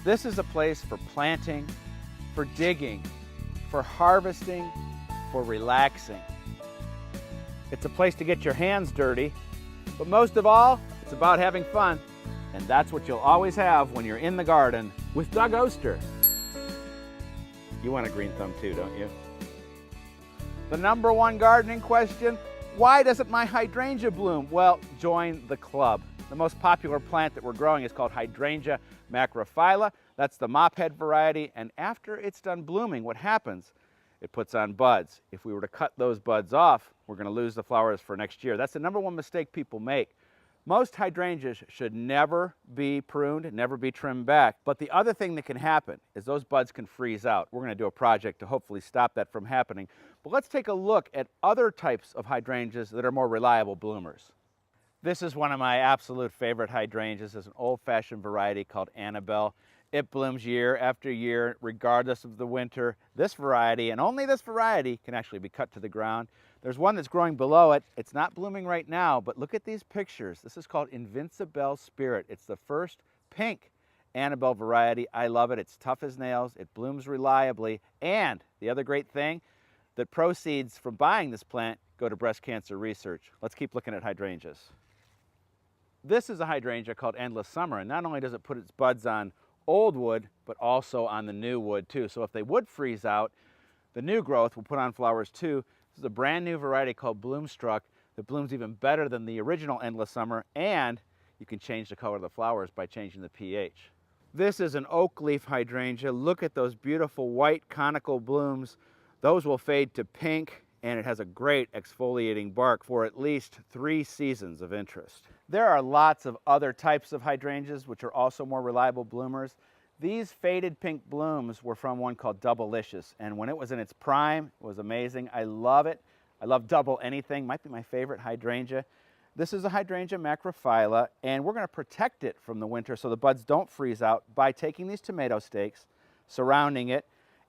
This is a place for planting, for digging, for harvesting, for relaxing. It's a place to get your hands dirty, but most of all, it's about having fun. And that's what you'll always have when you're in the garden with Doug Oster. You want a green thumb too, don't you? The number one gardening question, why doesn't my hydrangea bloom? Well, join the club. The most popular plant that we're growing is called Hydrangea macrophylla. That's the mophead variety, and after it's done blooming, what happens? It puts on buds. If we were to cut those buds off, we're going to lose the flowers for next year. That's the number one mistake people make. Most hydrangeas should never be pruned, never be trimmed back. But the other thing that can happen is those buds can freeze out. We're going to do a project to hopefully stop that from happening. But let's take a look at other types of hydrangeas that are more reliable bloomers. This is one of my absolute favorite hydrangeas. It's an old-fashioned variety called Annabelle. It blooms year after year, regardless of the winter. This variety, and only this variety, can actually be cut to the ground. There's one that's growing below it. It's not blooming right now, but look at these pictures. This is called Invincible Spirit. It's the first pink Annabelle variety. I love it. It's tough as nails. It blooms reliably. And the other great thing, that proceeds from buying this plant go to breast cancer research. Let's keep looking at hydrangeas. This is a hydrangea called Endless Summer, and not only does it put its buds on old wood, but also on the new wood too. So if they would freeze out, the new growth will put on flowers too. This is a brand new variety called Bloomstruck that blooms even better than the original Endless Summer, and you can change the color of the flowers by changing the pH. This is an oak leaf hydrangea. Look at those beautiful white conical blooms. Those will fade to pink, and it has a great exfoliating bark for at least 3 seasons of interest. There are lots of other types of hydrangeas which are also more reliable bloomers. These faded pink blooms were from one called Doublelicious, and when it was in its prime, it was amazing. I love it. I love double anything. Might be my favorite hydrangea. This is a Hydrangea macrophylla, and we're going to protect it from the winter so the buds don't freeze out by taking these tomato stakes, surrounding it,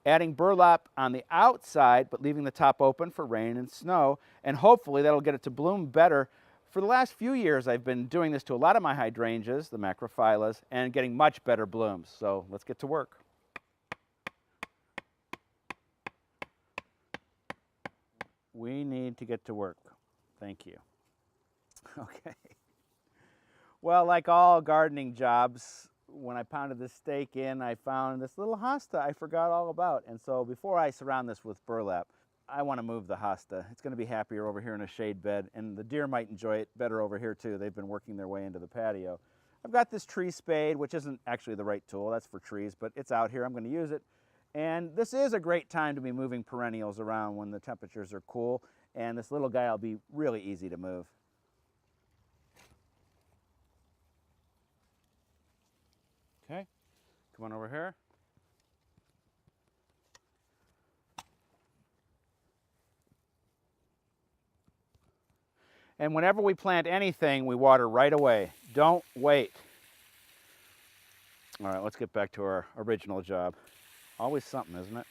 adding burlap on the outside, but leaving the top open for rain and snow, and hopefully that'll get it to bloom better. For the last few years, I've been doing this to a lot of my hydrangeas, the macrophyllas, and getting much better blooms. So let's get to work. We need to get to work. Thank you. Okay. Well, like all gardening jobs, when I pounded this stake in, I found this little hosta I forgot all about. And so before I surround this with burlap, I want to move the hosta. It's going to be happier over here in a shade bed, and the deer might enjoy it better over here too. They've been working their way into the patio. I've got this tree spade, which isn't actually the right tool. That's for trees, but it's out here. I'm going to use it. And this is a great time to be moving perennials around when the temperatures are cool, and this little guy will be really easy to move. Okay, come on over here. And whenever we plant anything, we water right away. Don't wait. All right, let's get back to our original job. Always something, isn't it?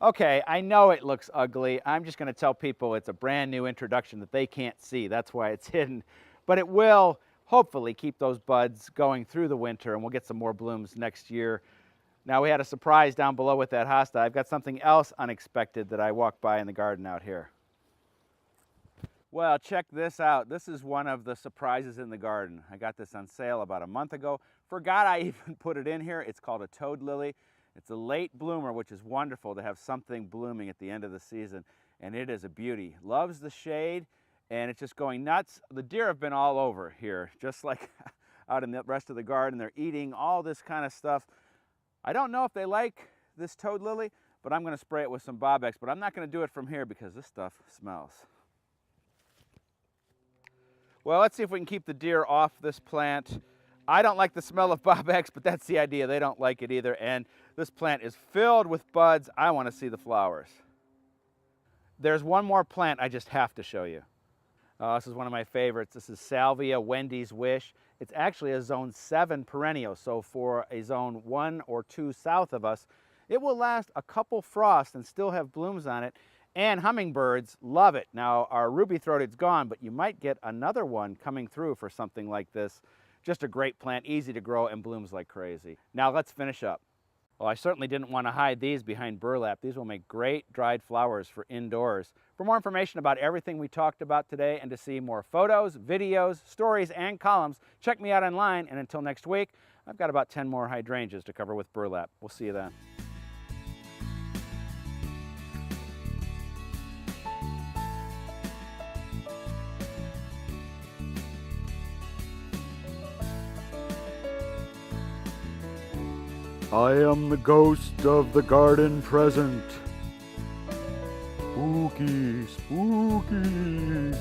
Okay, I know it looks ugly. I'm just going to tell people it's a brand new introduction that they can't see. That's why it's hidden. But it will hopefully keep those buds going through the winter, and we'll get some more blooms next year. Now, we had a surprise down below with that hosta. I've got something else unexpected that I walked by in the garden out here. Well, check this out. This is one of the surprises in the garden. I got this on sale about a month ago. Forgot I even put it in here. It's called a toad lily. It's a late bloomer, which is wonderful to have something blooming at the end of the season, and it is a beauty. Loves the shade, and it's just going nuts. The deer have been all over here, just like out in the rest of the garden. They're eating all this kind of stuff. I don't know if they like this toad lily, but I'm going to spray it with some Bob-X, but I'm not going to do it from here because this stuff smells. Well, let's see if we can keep the deer off this plant. I don't like the smell of Bob-X, but that's the idea. They don't like it either, and this plant is filled with buds. I want to see the flowers. There's one more plant I just have to show you. This is one of my favorites. This is Salvia Wendy's Wish. It's actually a zone 7 perennial, so for a zone 1 or 2 south of us, It will last a couple frosts and still have blooms on it, and hummingbirds love it. Now, our ruby-throated's gone, but you might get another one coming through for something like this. Just a great plant, easy to grow, and blooms like crazy. Now let's finish up. Well, I certainly didn't want to hide these behind burlap. These will make great dried flowers for indoors. For more information about everything we talked about today and to see more photos, videos, stories, and columns, check me out online. And until next week, I've got about 10 more hydrangeas to cover with burlap. We'll see you then. I am the ghost of the garden present. Spooky, spooky.